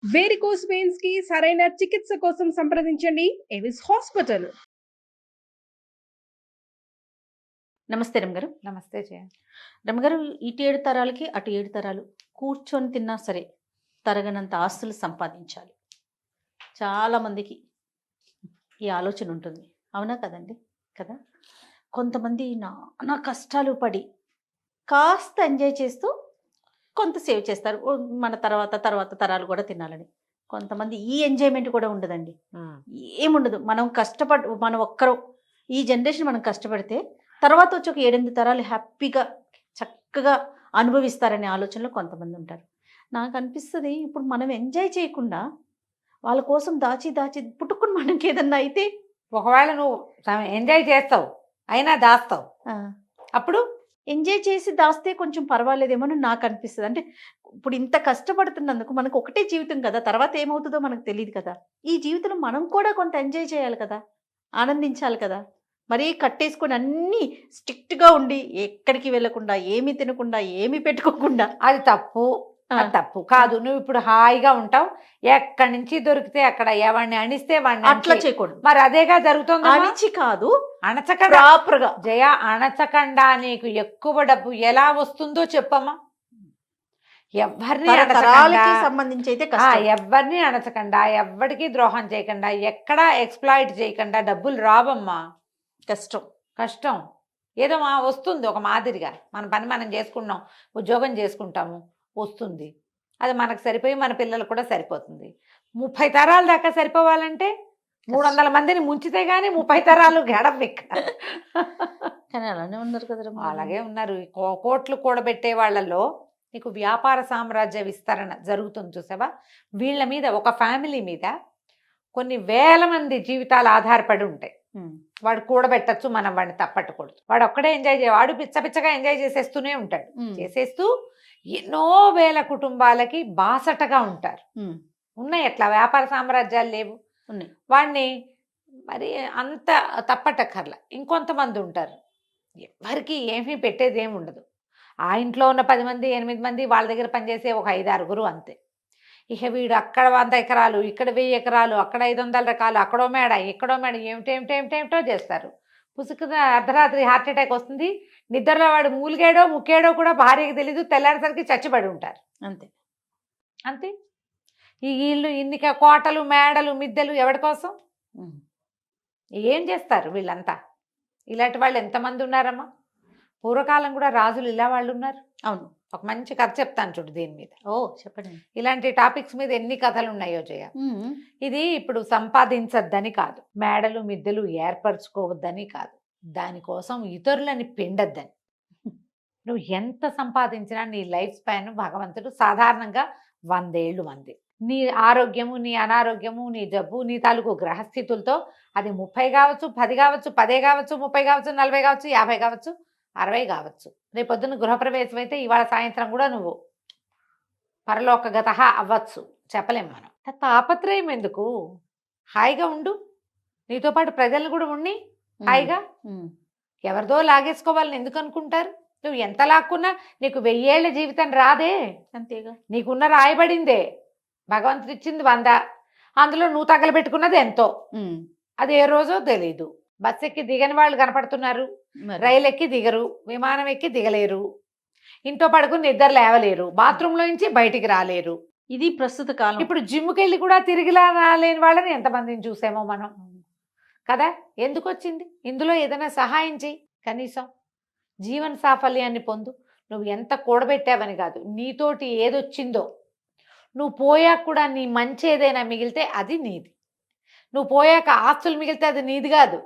Varicose veins కి సరైన చికిత్స కోసం సంప్రదించండి ఎవిస్ హాస్పిటల్. నమస్తే రమగారు. నమస్తే జయ. రమగారు, ఇటు 7 తరాలకి అటు 7 తరాలు కూర్చొని తిన్నా సరే తరగనంత ఆస్తులు సంపాదించాలి. చాలామందికి ఈ ఆలోచన ఉంటుంది, అవునా కదండి? కదా, కొంతమంది నానా కష్టాలు పడి కాస్త ఎంజాయ్ చేస్తూ కొంత సేవ్ చేస్తారు, మన తర్వాత తరాలు కూడా తినాలని. కొంతమంది ఈ ఎంజాయ్మెంట్ కూడా ఉండదండి, ఏముండదు. మనం ఒక్కరు ఈ జనరేషన్ మనం కష్టపడితే తర్వాత వచ్చి ఒక 7-8 తరాలు హ్యాపీగా చక్కగా అనుభవిస్తారనే ఆలోచనలో కొంతమంది ఉంటారు. నాకు అనిపిస్తుంది, ఇప్పుడు మనం ఎంజాయ్ చేయకుండా వాళ్ళ కోసం దాచి పుట్టుకుని మనకి ఏదన్నా అయితే ఒకవేళ నువ్వు ఎంజాయ్ చేస్తావు అయినా దాస్తావు, అప్పుడు ఎంజాయ్ చేసి దాస్తే కొంచెం పర్వాలేదేమో అని నాకు అనిపిస్తుంది. అంటే ఇప్పుడు ఇంత కష్టపడుతున్నందుకు మనకు ఒకటే జీవితం కదా, తర్వాత ఏమవుతుందో మనకు తెలియదు కదా. ఈ జీవితంలో మనం కూడా కొంత ఎంజాయ్ చేయాలి కదా, ఆనందించాలి కదా. మరీ కట్టేసుకొని అన్నీ స్ట్రిక్ట్గా ఉండి ఎక్కడికి వెళ్ళకుండా ఏమీ తినకుండా ఏమీ పెట్టుకోకుండా అది తప్పు. తప్పు కాదు. నువ్వు ఇప్పుడు హాయిగా ఉంటావు, ఎక్కడి నుంచి దొరికితే అక్కడ ఎవరిని అణిస్తే వాడిని అట్లా చేయకూడదు. మరి అదేగా జరుగుతుంది. అణిచి కాదు, అణచకుండా ప్రాపర్గా. జయ, అణచకుండా నీకు ఎక్కువ డబ్బు ఎలా వస్తుందో చెప్పమ్మా. ఎవరిని సంబంధించి అయితే ఎవరిని అణచకుండా, ఎవరికి ద్రోహం చేయకుండా, ఎక్కడా ఎక్స్ప్లాయిట్ చేయకుండా డబ్బులు రావమ్మా. కష్టం ఏదో వస్తుంది ఒక మాదిరిగా. మన పని మనం చేసుకున్నాం, ఉద్యోగం చేసుకుంటాము, వస్తుంది. అది మనకు సరిపోయి మన పిల్లలకు కూడా సరిపోతుంది. 30 తరాల దాకా సరిపోవాలంటే 300 మందిని ముంచితే గానీ 30 తరాలు గడపెక్క. కానీ అలానే ఉన్నారు కదా. అలాగే ఉన్నారు. కోట్లు కూడబెట్టే వాళ్ళలో నీకు వ్యాపార సామ్రాజ్య విస్తరణ జరుగుతుంది చూసావా. వీళ్ళ మీద, ఒక ఫ్యామిలీ మీద కొన్ని వేల మంది జీవితాలు ఆధారపడి ఉంటాయి. వాడు కూడబెట్టచ్చు, మనం వాడిని తప్పట్టకూడదు. వాడు ఒక్కడే ఎంజాయ్ వాడు పిచ్చగా ఎంజాయ్ చేసేస్తూనే ఉంటాడు. చేసేస్తూ ఎన్నో వేల కుటుంబాలకి బాసటగా ఉంటారు. ఉన్నాయి అట్లా వ్యాపార సామ్రాజ్యాలు లేవు, ఉన్నాయి. వాడిని మరి అంత తప్పటక్కర్లా. ఇంకొంతమంది ఉంటారు, ఎవరికి ఏమీ పెట్టేది ఏమి ఉండదు. ఆ ఇంట్లో ఉన్న 10 మంది 8 మంది వాళ్ళ దగ్గర పనిచేసే ఒక 5-6 అంతే. ఇక వీడు అక్కడ 100 ఎకరాలు, ఇక్కడ 1000 ఎకరాలు, అక్కడ 500 రకాలు, అక్కడో మేడ ఇక్కడో మేడ, ఏమిటేమిటో చేస్తారు. పుసుకున అర్ధరాత్రి హార్ట్ అటాక్ వస్తుంది. నిద్రలో వాడు మూలిగాడో ముక్కాడో కూడా భార్యకి తెలీదు. తెల్లారేసరికి చచ్చిపడి ఉంటారు. అంతే. ఈ వీళ్ళు ఇన్ని కోటలు మేడలు మిద్దెలు ఎవరి కోసం? ఏం చేస్తారు వీళ్ళంతా? ఇలాంటి వాళ్ళు ఎంతమంది ఉన్నారమ్మా. పూర్వకాలం కూడా రాజులు ఇలా వాళ్ళు ఉన్నారు. అవును. ఒక మంచి కథ చెప్తాను చూడు దీని మీద. చెప్పండి. ఇలాంటి టాపిక్స్ మీద ఎన్ని కథలు ఉన్నాయో జయ. ఇది ఇప్పుడు సంపాదించద్దని కాదు, మేడలు మిద్దెలు ఏర్పరచుకోవద్దని కాదు, దానికోసం ఇతరులని పిండద్దని. నువ్వు ఎంత సంపాదించినా నీ లైఫ్ స్పాన్ భగవంతుడు సాధారణంగా 100 ఏళ్ళు మంది. నీ ఆరోగ్యము, నీ అనారోగ్యము, నీ జబ్బు, నీ తాలూకు గ్రహస్థితులతో అది 30 కావచ్చు, 10 కావచ్చు, 10 కావచ్చు, 30 కావచ్చు, 40 కావచ్చు, 50 కావచ్చు, 60 కావచ్చు. రేపొద్దున గృహప్రవేశం అయితే ఇవాళ సాయంత్రం కూడా నువ్వు పరలోకగత అవ్వచ్చు, చెప్పలేం మనం. తాపత్రయం ఎందుకు? హాయిగా ఉండు, నీతో పాటు ప్రజలు కూడా ఉండి హాయిగా. ఎవరిదో లాగేసుకోవాలని ఎందుకు అనుకుంటారు? నువ్వు ఎంత లాక్కున్నా నీకు 1000 ఏళ్ల జీవితం రాదే. అంతేగా. నీకున్న రాయబడిందే, భగవంతుడు ఇచ్చింది 100, అందులో నువ్వు తగలబెట్టుకున్నది ఎంతో. అది ఏ రోజో తెలీదు. బస్ ఎక్కి దిగని వాళ్ళు కనపడుతున్నారు, రైలు ఎక్కి దిగరు, విమానం ఎక్కి దిగలేరు, ఇంట్లో పడుకుని నిద్ర లేవలేరు, బాత్రూంలో నుంచి బయటికి రాలేరు. ఇది ప్రస్తుత కాలం. ఇప్పుడు జిమ్కి వెళ్ళి కూడా తిరిగి రాలేని వాళ్ళని ఎంతమందిని చూసామో మనం కదా. ఎందుకు వచ్చింది? ఇందులో ఏదైనా సహాయం చెయ్యి, కనీసం జీవన సాఫల్యాన్ని పొందు. నువ్వు ఎంత కూడబెట్టావని కాదు, నీతోటి ఏదొచ్చిందో నువ్వు పోయాక కూడా నీ మంచి ఏదైనా మిగిలితే అది నీది. నువ్వు పోయాక ఆస్తులు మిగిలితే అది నీది కాదు.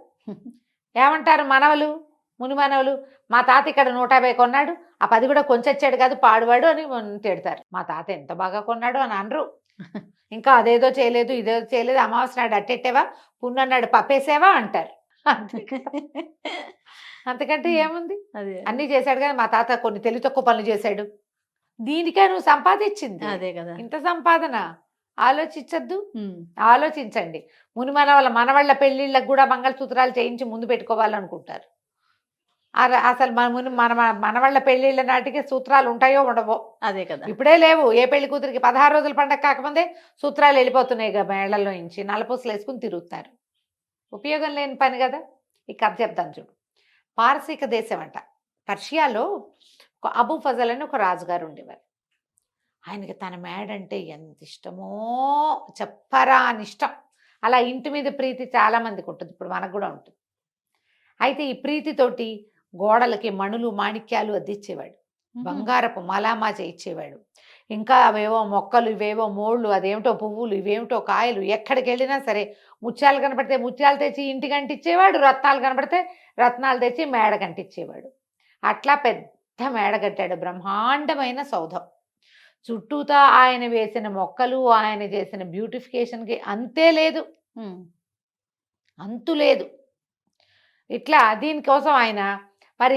ఏమంటారు మనవలు, ముని మనవలు, మా తాత ఇక్కడ 150 కొన్నాడు, ఆ 10 కూడా కొంచెచ్చాడు కాదు పాడువాడు అని తిడతారు. మా తాత ఎంత బాగా కొన్నాడు అని అనరు. ఇంకా అదేదో చేయలేదు, ఇదేదో చేయలేదు, అమావాస్య నాడు అట్టెట్టేవా, పున్నన్నాడు పప్పేసేవా అంటారు. అంతకంటే ఏముంది? అన్నీ చేశాడు కానీ మా తాత కొన్ని తెలివి తక్కువ పనులు చేశాడు. దీనికే నువ్వు సంపాదించింది అదే కదా. ఇంత సంపాదన ఆలోచించద్దు. ఆలోచించండి. ముని మనవాళ్ళ పెళ్లిళ్ళకు కూడా మంగళసూత్రాలు చేయించి ముందు పెట్టుకోవాలనుకుంటారు. అసలు మన మన వాళ్ళ పెళ్ళిళ్ళ నాటికి సూత్రాలు ఉంటాయో ఉండవో. అదే కదా. ఇప్పుడే లేవు. ఏ పెళ్లి కూతురికి 16 రోజుల పండగ కాకముందే సూత్రాలు వెళ్ళిపోతున్నాయి మేళ్లలో నుంచి, నల్లపూసలు వేసుకుని తిరుగుతారు. ఉపయోగం లేని పని కదా. ఈ కథ చెప్తాను చూడు. పారసీక దేశం అంట, పర్షియాలో ఒక అబూ ఫజల్ అని ఒక రాజుగారు ఉండేవారు. ఆయనకి తన మేడంటే ఎంత ఇష్టమో చెప్పరా అని ఇష్టం. అలా ఇంటి మీద ప్రీతి చాలా మందికి ఉంటుంది, ఇప్పుడు మనకు కూడా ఉంటుంది. అయితే ఈ ప్రీతితోటి గోడలకి మణులు మాణిక్యాలు అద్దిచ్చేవాడు, బంగారపు మలామా చేయించేవాడు. ఇంకా అవేవో మొక్కలు, ఇవేవో మోళ్ళు, అదేమిటో పువ్వులు, ఇవేమిటో కాయలు. ఎక్కడికి వెళ్ళినా సరే ముత్యాలు కనపడితే ముత్యాలు తెచ్చి ఇంటికి అంటించేవాడు, రత్నాలు కనపడితే రత్నాలు తెచ్చి మేడ కంటించేవాడు. అట్లా పెద్ద మేడ కట్టాడు, బ్రహ్మాండమైన సౌధం. చుట్టూతా ఆయన వేసిన మొక్కలు, ఆయన చేసిన బ్యూటిఫికేషన్కి అంతే లేదు, అంతు లేదు. ఇట్లా దీనికోసం ఆయన మరి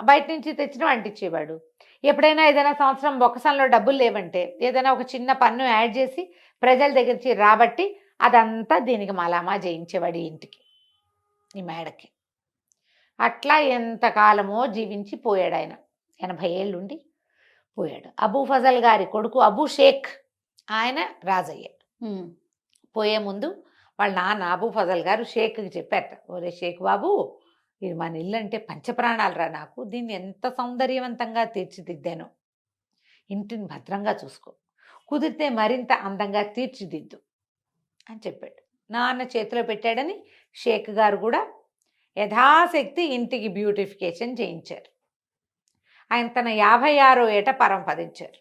బయట నుంచి తెచ్చిన అంటించేవాడు. ఎప్పుడైనా ఏదైనా సంవత్సరం బొక్కసంలో డబ్బులు లేవంటే ఏదైనా ఒక చిన్న పన్ను యాడ్ చేసి ప్రజల దగ్గర నుంచి రాబట్టి అదంతా దీనికి మలామా చేయించేవాడు ఈ ఇంటికి, ఈ మేడకి. అట్లా ఎంతకాలమో జీవించి పోయాడు ఆయన. 80 ఏళ్ళుండి పోయాడు. అబూ ఫజల్ గారి కొడుకు అబూ షేక్ ఆయన రాజయ్య. పోయే ముందు వాళ్ళ నాన్న అబూ ఫజల్ గారు షేక్కి చెప్పారట, ఒరే షేక్ బాబు, ఇది మన ఇల్లు అంటే పంచప్రాణాలు రా నాకు, దీన్ని ఎంత సౌందర్యవంతంగా తీర్చిదిద్దాను, ఇంటిని భద్రంగా చూసుకో, కుదిరితే మరింత అందంగా తీర్చిదిద్దు అని చెప్పాడు. నాన్న చేతిలో పెట్టాడని షేక్ గారు కూడా యథాశక్తి ఇంటికి బ్యూటిఫికేషన్ చేయించారు. ఆయన తన 56వ ఏట పరంపదించారు.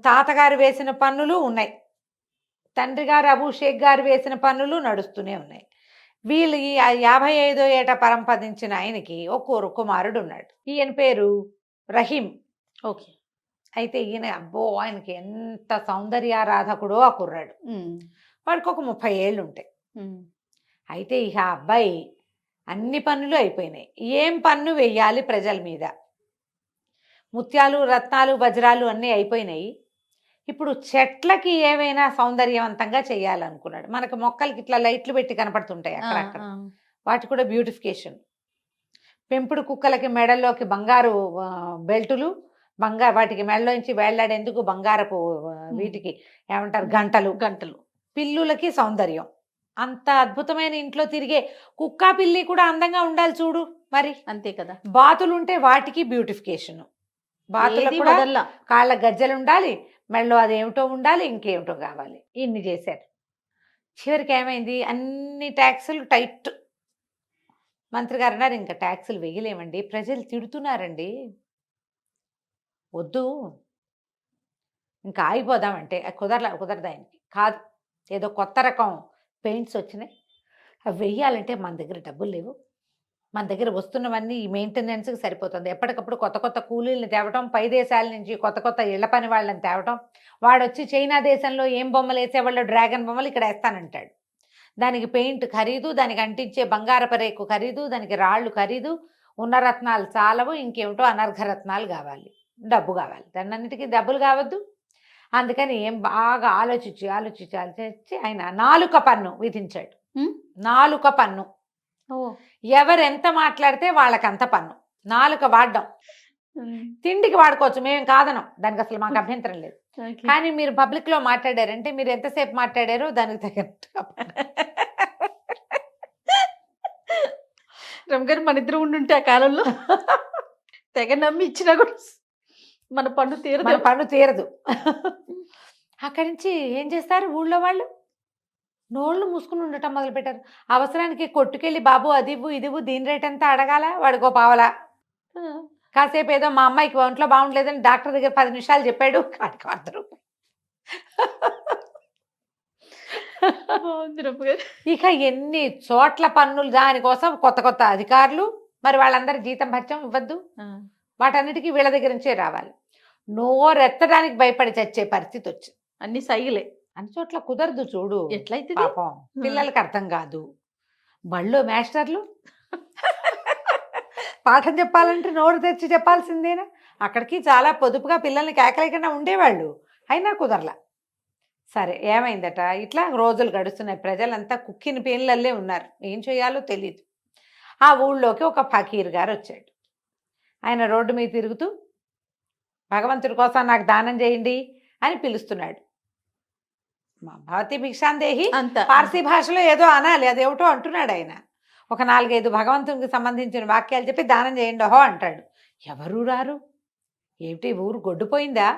తాతగారు వేసిన పన్నులు ఉన్నాయి, తండ్రి గారు అబూ షేక్ గారు వేసిన పన్నులు నడుస్తూనే ఉన్నాయి. వీళ్ళు 55వ ఏట పరంపదించిన ఆయనకి ఒక కుమారుడు ఉన్నాడు. ఈయన పేరు రహీం. ఓకే. అయితే ఈయన అబ్బో ఆయనకి ఎంత సౌందర్యారాధకుడో ఆ కుర్రాడు. వాడికి ఒక 30 ఏళ్ళు ఉంటాయి. అయితే ఇక ఆ అబ్బాయి అన్ని పన్నులు అయిపోయినాయి. ఏం పన్ను వెయ్యాలి ప్రజల మీద? ముత్యాలు, రత్నాలు, వజ్రాలు అన్నీ అయిపోయినాయి. ఇప్పుడు చెట్లకి ఏమైనా సౌందర్యవంతంగా చేయాలనుకున్నాడు. మనకు మొక్కలకి ఇట్లా లైట్లు పెట్టి కనపడుతుంటాయి అక్కడక్కడ, వాటి కూడా బ్యూటిఫికేషన్. పెంపుడు కుక్కలకి మెడల్లోకి బంగారు బెల్టులు, వాటికి మెడలోంచి వేళ్లాడేందుకు బంగారపు వీటికి ఏమంటారు గంటలు. పిల్లులకి సౌందర్యం. అంత అద్భుతమైన ఇంట్లో తిరిగే కుక్క పిల్లి కూడా అందంగా ఉండాలి చూడు మరి, అంతే కదా. బాతులుంటే వాటికి బ్యూటిఫికేషన్, బాతులకు కూడా కాళ్ళ గజ్జలు ఉండాలి, మెడలో అదేమిటో ఉండాలి, ఇంకేమిటో కావాలి. ఇన్ని చేశారు. చివరికి ఏమైంది, అన్ని ట్యాక్సులు టైట్. మంత్రి గారు అన్నారు, ఇంకా ట్యాక్సులు వేయలేమండి, ప్రజలు తిడుతున్నారండి, వద్దు ఇంకా ఆగిపోదామంటే కుదరదు ఆయనకి. కాదు, ఏదో కొత్త రకం పెయింట్స్ వచ్చినాయి, అవి వెయ్యాలంటే మన దగ్గర డబ్బులు లేవు, మన దగ్గర వస్తున్నవన్నీ ఈ మెయింటెనెన్స్కి సరిపోతుంది. ఎప్పటికప్పుడు కొత్త కొత్త కూలీలను తేవటం, పై దేశాల నుంచి కొత్త కొత్త ఇళ్ల పని వాళ్ళని తేవటం. వాడు వచ్చి చైనా దేశంలో ఏం బొమ్మలు వేసేవాళ్ళు డ్రాగన్ బొమ్మలు ఇక్కడ వేస్తానంటాడు. దానికి పెయింట్ ఖరీదు, దానికి అంటించే బంగారపు రేకు ఖరీదు, దానికి రాళ్ళు ఖరీదు, ఉన్న రత్నాలు చాలవు, ఇంకేమిటో అనర్ఘరత్నాలు కావాలి, డబ్బు కావాలి. దాన్నింటికి డబ్బులు కావద్దు. అందుకని ఏం బాగా ఆలోచించి ఆయన 4 పన్ను విధించాడు. 4 పన్ను. ఎవరెంత మాట్లాడితే వాళ్ళకంత పన్ను. 4 వాడడం. తిండికి వాడుకోవచ్చు, మేమేం కాదనం, దానికి అసలు మాకు అభ్యంతరం లేదు. కానీ మీరు పబ్లిక్ లో మాట్లాడారంటే మీరు ఎంతసేపు మాట్లాడారో దానికి తగ్గట్టుగా రమగారు మన ఇద్దరు ఉండుంటే ఆ కాలంలో తెగ నమ్మి ఇచ్చినా కూడా మన పన్ను తీరదు. అక్కడి నుంచి ఏం చేస్తారు ఊళ్ళో వాళ్ళు, నోళ్ళు మూసుకుని ఉండటం మొదలుపెట్టారు. అవసరానికి కొట్టుకెళ్ళి బాబు అది ఇవ్వు ఇది ఇవ్వు, దీని రేట్ ఎంత అడగాల, వాడికో పావలా. కాసేపు ఏదో మా అమ్మాయికి ఒంట్లో బాగుండలేదని డాక్టర్ దగ్గర 10 నిమిషాలు చెప్పాడు, కాడికి 100 రూపాయలు. ఇక ఎన్ని చోట్ల పన్నులు, దానికోసం కొత్త కొత్త అధికారులు, మరి వాళ్ళందరి జీతం భత్యం ఇవ్వద్దు, వాటన్నిటికీ వీళ్ళ దగ్గర నుంచే రావాలి. నోరెత్తడానికి భయపడి చచ్చే పరిస్థితి వచ్చింది. అన్ని సైగులే, అన్ని చోట్ల కుదరదు చూడు. ఎట్లయితే పాపం పిల్లలకి అర్థం కాదు. బళ్ళో మాస్టర్లు పాఠం చెప్పాలంటే నోరు తెచ్చి చెప్పాల్సిందేనా? అక్కడికి చాలా పొదుపుగా పిల్లల్ని కేకలేకుండా ఉండేవాళ్ళు, అయినా కుదరలా. సరే ఏమైందట, ఇట్లా రోజులు గడుస్తున్నాయి. ప్రజలంతా కుక్కిన పేన్లల్లే ఉన్నారు, ఏం చేయాలో తెలియదు. ఆ ఊళ్ళోకి ఒక ఫకీర్ గారు వచ్చాడు. ఆయన రోడ్డు మీద తిరుగుతూ భగవంతుడి కోసం నాకు దానం చేయండి అని పిలుస్తున్నాడు. మా భవతి భిక్షాందేహి అంత పార్సీ భాషలో ఏదో అనాలి, అదేమిటో అంటున్నాడు ఆయన. ఒక 4-5 భగవంతునికి సంబంధించిన వాక్యాలు చెప్పి దానం చేయండి ఓహో అంటాడు. ఎవరు రారు. ఏమిటి ఊరు గొడ్డుపోయిందా?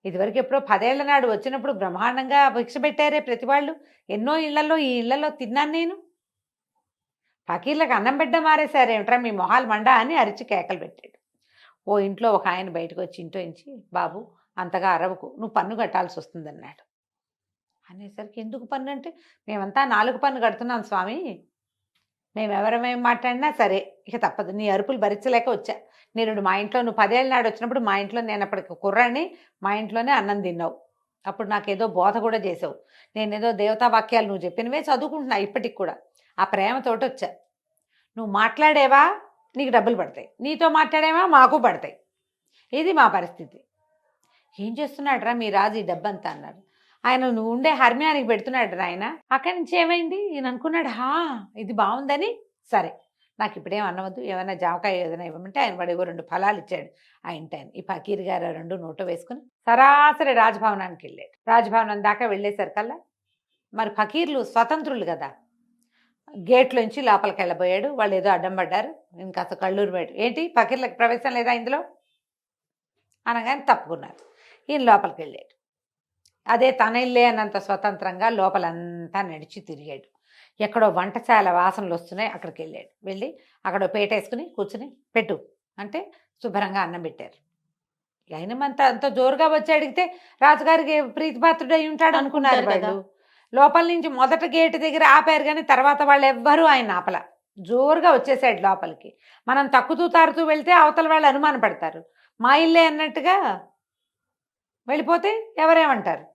ఇదివరకు ఎప్పుడో 10 ఏళ్ల నాడు వచ్చినప్పుడు బ్రహ్మాండంగా భిక్ష పెట్టారే ప్రతి వాళ్ళు. ఎన్నో ఇళ్లలో ఈ ఇళ్లలో తిన్నాను నేను. ఫకీర్లకు అన్నం పెట్టడం మారేశారేమిట్రా మీ మొహాలు మండా అని అరిచి కేకలు పెట్టాడు. ఓ ఇంట్లో ఒక ఆయన బయటకు వచ్చి ఇంట్లో నుంచి, బాబు అంతగా అరవకు, నువ్వు పన్ను కట్టాల్సి వస్తుందన్నాడు. అనేసరికి ఎందుకు పన్ను అంటే, మేమంతా 4 పన్ను కడుతున్నాం స్వామి, మేమెవరమేం మాట్లాడినా సరే ఇక తప్పదు, నీ అరుపులు భరించలేక వచ్చా. నేను మా ఇంట్లో నువ్వు 10 ఏళ్ళ నాడు వచ్చినప్పుడు మా ఇంట్లో నేను అప్పటికి కుర్రాన్ని, మా ఇంట్లోనే అన్నం తిన్నావు. అప్పుడు నాకేదో బోధ కూడా చేసావు. నేనేదో దేవతా వాక్యాలు నువ్వు చెప్పినవే చదువుకుంటున్నా ఇప్పటికి కూడా. ఆ ప్రేమతోటి వచ్చా. నువ్వు మాట్లాడేవా నీకు డబ్బులు పడతాయి, నీతో మాట్లాడేవా మాకు పడతాయి. ఇది మా పరిస్థితి. ఏం చేస్తున్నాడు రా మీ రాజు ఈ డబ్బంతా అన్నారు. ఆయన నువ్వు ఉండే హర్మ్యానికి పెడుతున్నాడు ఆయన. అక్కడి నుంచి ఏమైంది ఈయన అనుకున్నాడు, ఇది బాగుందని, సరే నాకు ఇప్పుడేం అన్నవద్దు, ఏమైనా జామకాయ ఏదైనా ఇవ్వమంటే ఆయన వాడు 2 ఫలాలు ఇచ్చాడు ఆ ఇంటి ఆయన. ఈ ఫకీర్ గారు 2 నోట వేసుకుని సరాసరి రాజభవనానికి వెళ్ళాడు. రాజభవనం దాకా వెళ్ళేసరికల్లా మరి ఫకీర్లు స్వతంత్రులు కదా, గేట్లోంచి లోపలికి వెళ్ళబోయాడు. వాళ్ళు ఏదో అడ్డం పడ్డారు. ఇంకా కళ్ళూరు బయట, ఏంటి ఫకీర్లకు ప్రవేశం లేదా ఇందులో అనగానే తప్పుకున్నారు. ఈయన లోపలికి వెళ్ళాడు. అదే తన ఇల్లే అన్నంత స్వతంత్రంగా లోపలంతా నడిచి తిరిగాడు. ఎక్కడో వంటశాల వాసనలు వస్తున్నాయి, అక్కడికి వెళ్ళాడు. వెళ్ళి అక్కడ పేట వేసుకుని కూర్చుని పెట్టు అంటే శుభ్రంగా అన్నం పెట్టారు. అయినమంతా అంత జోరుగా వచ్చి అడిగితే రాజుగారికి ప్రీతిపాత్రుడు అయి ఉంటాడు అనుకున్నారు వాళ్ళు. లోపల నుంచి మొదట గేటు దగ్గర ఆపారు, కానీ తర్వాత వాళ్ళు ఎవ్వరూ ఆయన ఆపల. జోరుగా వచ్చేసాడు లోపలికి. మనం తక్కుతూ తారుతూ వెళ్తే అవతల వాళ్ళు అనుమాన పడతారు. మా ఇల్లే అన్నట్టుగా వెళ్ళిపోతే ఎవరేమంటారు.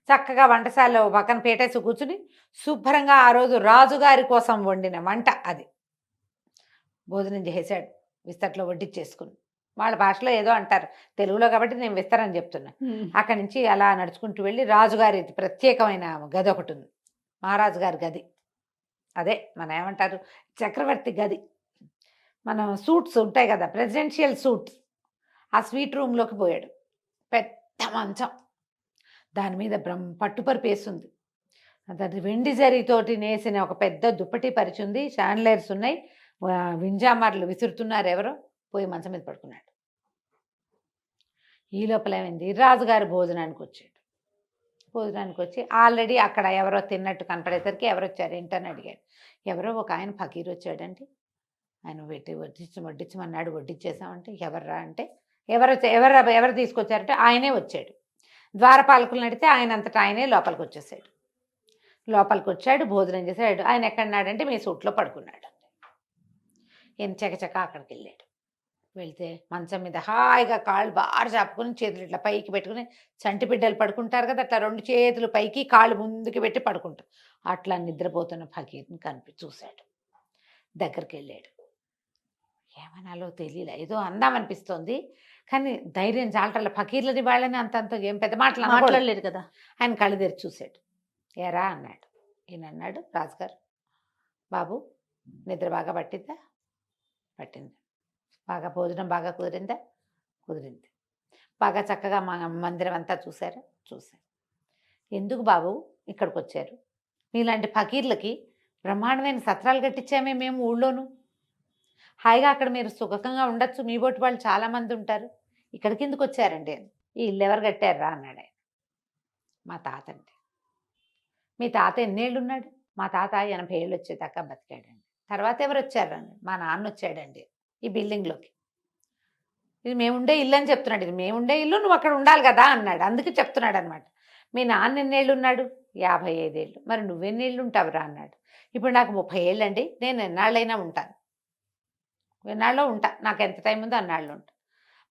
చక్కగా వంటశాలలో పక్కన పేటేసి కూర్చుని శుభ్రంగా ఆ రోజు రాజుగారి కోసం వండిన వంట అది భోజనం చేసాడు. విస్తట్లో వడ్డిచ్చేసుకుని, వాళ్ళ భాషలో ఏదో అంటారు, తెలుగులో కాబట్టి నేను విస్తరని చెప్తున్నా. అక్కడి నుంచి అలా నడుచుకుంటూ వెళ్ళి రాజుగారి ప్రత్యేకమైన గది ఒకటి ఉంది, మహారాజు గారి గది. అదే మన ఏమంటారు చక్రవర్తి గది. మనం సూట్స్ ఉంటాయి కదా, ప్రెసిడెన్షియల్ సూట్స్, ఆ స్వీట్ రూమ్లోకి పోయాడు. పెద్ద మంచం, దాని మీద పట్టుపరుపు వేసింది. అది వెండి జరీతోటి నేసిన ఒక పెద్ద దుప్పటి పరిచింది. షాండ్లైర్స్ ఉన్నాయి, వింజామార్లు విసురుతున్నారు. ఎవరో పోయి మంచం మీద పడుకున్నాడు. ఈ లోపల ఏమైంది, రాజుగారు భోజనానికి వచ్చాడు. భోజనానికి వచ్చి ఆల్రెడీ అక్కడ ఎవరో తిన్నట్టు కనపడేసరికి ఎవరు వచ్చారు ఏంటని అడిగాడు. ఎవరో ఒక ఆయన ఫకీర్ వచ్చాడంటే, ఆయన వడ్డించమన్నాడు, వడ్డించేసామంటే ఎవర్రా అంటే, ఎవరు తీసుకొచ్చారంటే ఆయనే వచ్చాడు. ద్వారపాలకులను అడిగితే ఆయన అంతటా ఆయనే లోపలికి వచ్చేసాడు. లోపలికి వచ్చాడు, భోజనం చేశాడు. ఆయన ఎక్కడున్నాడంటే మీ సూట్లో పడుకున్నాడు. ఈయన చకచక అక్కడికి వెళ్ళాడు. వెళ్తే మంచం మీద హాయిగా కాళ్ళు బాగా చాపుకుని చేతులు ఇట్లా పైకి పెట్టుకుని, చంటి బిడ్డలు పడుకుంటారు కదా అట్లా 2 చేతులు పైకి కాళ్ళు ముందుకు పెట్టి పడుకుంటారు. అట్లా నిద్రపోతున్న ఫకీర్ని చూశాడు. దగ్గరికి వెళ్ళాడు. ఏమనాలో తెలియలే, ఏదో అందామనిపిస్తోంది, కానీ ధైర్యం చాలటల్ల. ఫకీర్లని వాళ్ళని అంతంత ఏం పెద్ద మాటలు మాట్లాడలేదు కదా. ఆయన కళ్ళు తెరిచి చూశాడు. ఏరా అన్నాడు. ఈయన అన్నాడు, రాజుగారు బాబు నిద్ర బాగా పట్టిందా? పట్టింది. బాగా భోజనం బాగా కుదిరిందా? కుదిరింది. బాగా చక్కగా మందిరం అంతా చూశారా? చూశారు. ఎందుకు బాబు ఇక్కడికి వచ్చారు? మీలాంటి ఫకీర్లకి బ్రహ్మాండమైన సత్రాలు కట్టించామే మేము ఊళ్ళోను. హాయిగా అక్కడ మీరు సుఖంగా ఉండొచ్చు, మీ బోటి వాళ్ళు చాలామంది ఉంటారు. ఇక్కడికి ఎందుకు వచ్చారండి? ఈ ఇల్లు ఎవరు కట్టారా అన్నాడు ఆయన. మా తాత అండి. మీ తాత ఎన్నేళ్ళు ఉన్నాడు? మా తాత 80 ఏళ్ళు వచ్చేదాకా బతికాడండి. తర్వాత ఎవరు వచ్చారండి? మా నాన్న వచ్చాడండి ఈ బిల్డింగ్లోకి. ఇది మేముండే ఇల్లు అని చెప్తున్నాడు. ఇది మేముండే ఇల్లు, నువ్వు అక్కడ ఉండాలి కదా అన్నాడు. అందుకే చెప్తున్నాడు అనమాట. మీ నాన్న ఎన్నేళ్ళు ఉన్నాడు? 55 ఏళ్ళు. మరి నువ్వెన్నేళ్ళు ఉంటావురా అన్నాడు. ఇప్పుడు నాకు 30 ఏళ్ళు అండి, నేను ఎన్నాళ్ళైనా ఉంటాను, ఎన్నాళ్ళు ఉంటా, నాకు ఎంత టైం ఉందో అన్నాళ్ళు ఉంటా.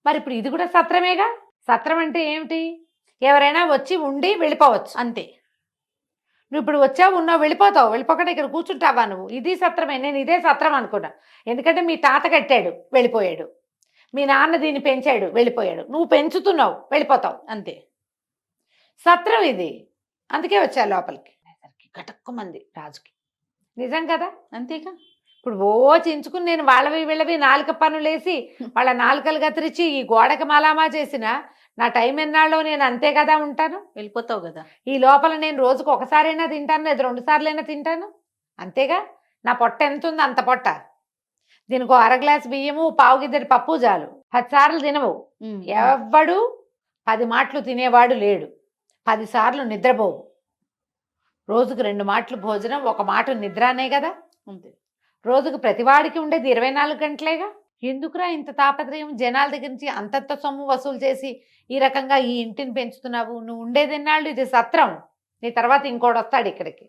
మరి ఇప్పుడు ఇది కూడా సత్రమేగా. సత్రం అంటే ఏమిటి? ఎవరైనా వచ్చి ఉండి వెళ్ళిపోవచ్చు అంతే. నువ్వు ఇప్పుడు వచ్చావు, ఉన్నావు, వెళ్ళిపోతావు. వెళ్ళిపోకుండా ఇక్కడ కూర్చుంటావా నువ్వు? ఇది సత్రమే. నేను ఇదే సత్రం అనుకున్నా. ఎందుకంటే మీ తాత కట్టాడు, వెళ్ళిపోయాడు. మీ నాన్న దీన్ని పెంచాడు, వెళ్ళిపోయాడు. నువ్వు పెంచుతున్నావు, వెళ్ళిపోతావు అంతే. సత్రం ఇది. అందుకే వచ్చా లోపలికి. గటక్కుమంది రాజుకి. నిజం కదా? అంతేగా. ఇప్పుడు ఓ చించుకుని నేను వాళ్ళవి వీళ్ళవి నాలుక పనులేసి వాళ్ళ నాలుకలు కత్తిరించి ఈ గోడకి మలామా చేసిన నా టైం ఎన్నాళ్ళో నేను అంతే కదా ఉంటాను. వెళ్ళిపోతావు కదా. ఈ లోపల నేను రోజుకు ఒకసారైనా తింటాను, లేదా 2 సార్లైనా తింటాను, అంతేగా. నా పొట్ట ఎంత ఉంది అంత పొట్ట. దీనికి 1/2 గ్లాస్ బియ్యము, పావు గిద్దెడు పప్పు చాలు. 10 సార్లు తినవు. ఎవ్వడు 10 మాటలు తినేవాడు లేడు. 10 సార్లు నిద్రపోవు. రోజుకు 2 మాటలు భోజనం, 1 మాట నిద్ర అనే కదా. అంతే. రోజుకు ప్రతివాడికి ఉండేది 24 గంటలేగా. ఎందుకురా ఇంత తాపత్రయం? జనాల దగ్గర నుంచి అంతంత సొమ్ము వసూలు చేసి ఈ రకంగా ఈ ఇంటిని పెంచుతున్నావు. నువ్వు ఉండేది ఎన్నాళ్ళు? ఇది సత్రం. నీ తర్వాత ఇంకోటి వస్తాడు ఇక్కడికి.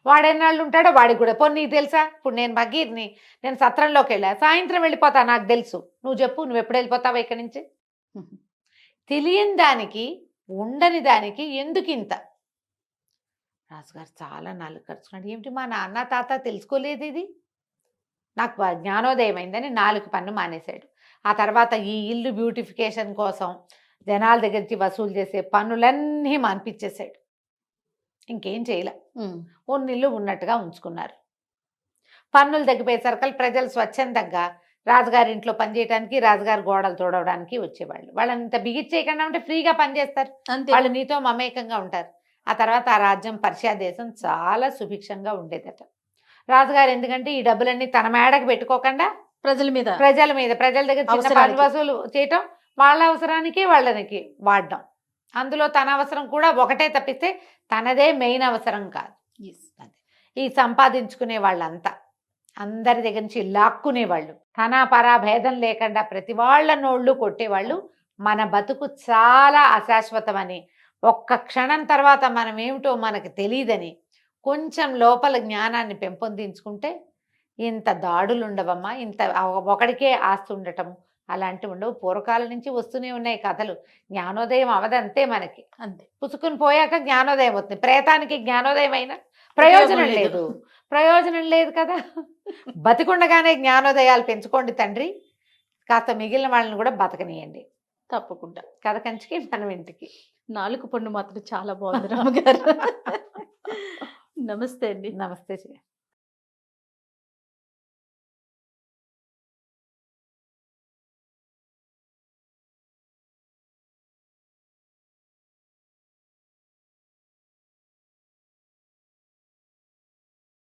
వాడెన్నాళ్ళు ఉంటాడో వాడికి కూడా. పోనీ నీకు తెలుసా? ఇప్పుడు నేను భగీర్ని, నేను సత్రంలోకి వెళ్ళా, సాయంత్రం వెళ్ళిపోతా, నాకు తెలుసు. నువ్వు చెప్పు, నువ్వు ఎప్పుడు వెళ్ళిపోతావా ఇక్కడి నుంచి? తెలియని దానికి, ఉండని దానికి ఎందుకు ఇంత? రాజుగారు చాలా నాలుగు ఖర్చుకున్నాడు. ఏమిటి మా నాన్న తాత తెలుసుకోలేదు ఇది? నాకు జ్ఞానోదయం అయిందని 4 పన్ను మానేశాడు. ఆ తర్వాత ఈ ఇల్లు బ్యూటిఫికేషన్ కోసం జనాల దగ్గర నుంచి వసూలు చేసే పన్నులన్నీ మాన్పించేశాడు. ఇంకేం చేయలే. ఇల్లు ఉన్నట్టుగా ఉంచుకున్నారు. పన్నులు తగ్గిపోయేసరికి ప్రజలు స్వచ్ఛందంగా రాజుగారి ఇంట్లో పనిచేయడానికి, రాజుగారి గోడలు తోడవడానికి వచ్చేవాళ్ళు. వాళ్ళని ఇంత బిగిచ్చేయకుండా ఉంటే ఫ్రీగా పనిచేస్తారు. వాళ్ళు నీతో మమేకంగా ఉంటారు. ఆ తర్వాత ఆ రాజ్యం పర్షియా దేశం చాలా సుభిక్షంగా ఉండేదట. రాజుగారు ఎందుకంటే ఈ డబ్బులన్నీ తన మేడకు పెట్టుకోకుండా ప్రజల మీద ప్రజల దగ్గర చిన్న పన్ను వసూలు చేయటం, వాళ్ళ అవసరానికి వాళ్ళకి వాడడం. అందులో తన అవసరం కూడా ఒకటే తప్పిస్తే తనదే మెయిన్ అవసరం కాదు. ఈ సంపాదించుకునే వాళ్ళంతా అందరి దగ్గర నుంచి లాక్కునేవాళ్ళు, తన పరా భేదం లేకుండా ప్రతి వాళ్ళ నోళ్ళు కొట్టేవాళ్ళు. మన బతుకు చాలా అశాశ్వతమని, ఒక్క క్షణం తర్వాత మనం ఏమిటో మనకు తెలియదని కొంచెం లోపల జ్ఞానాన్ని పెంపొందించుకుంటే ఇంత దాడులు ఉండవమ్మా. ఇంత ఒకడికే ఆస్తి ఉండటం అలాంటివి ఉండవు. పూర్వకాలం నుంచి వస్తూనే ఉన్నాయి కథలు. జ్ఞానోదయం అవదంతే మనకి. అంతే. పుసుకుని పోయాక జ్ఞానోదయం అవుతుంది. ప్రేతానికి జ్ఞానోదయం అయినా ప్రయోజనం లేదు. ప్రయోజనం లేదు కదా. బతికుండగానే జ్ఞానోదయాలు పెంచుకోండి తండ్రి. కాస్త మిగిలిన వాళ్ళని కూడా బతకనియండి. తప్పకుండా. కథ కంచికి మనం ఇంటికి. 4 పన్ను మాత్రం చాలా బాగుంది రామగారు. నమస్తే అండి. నమస్తే.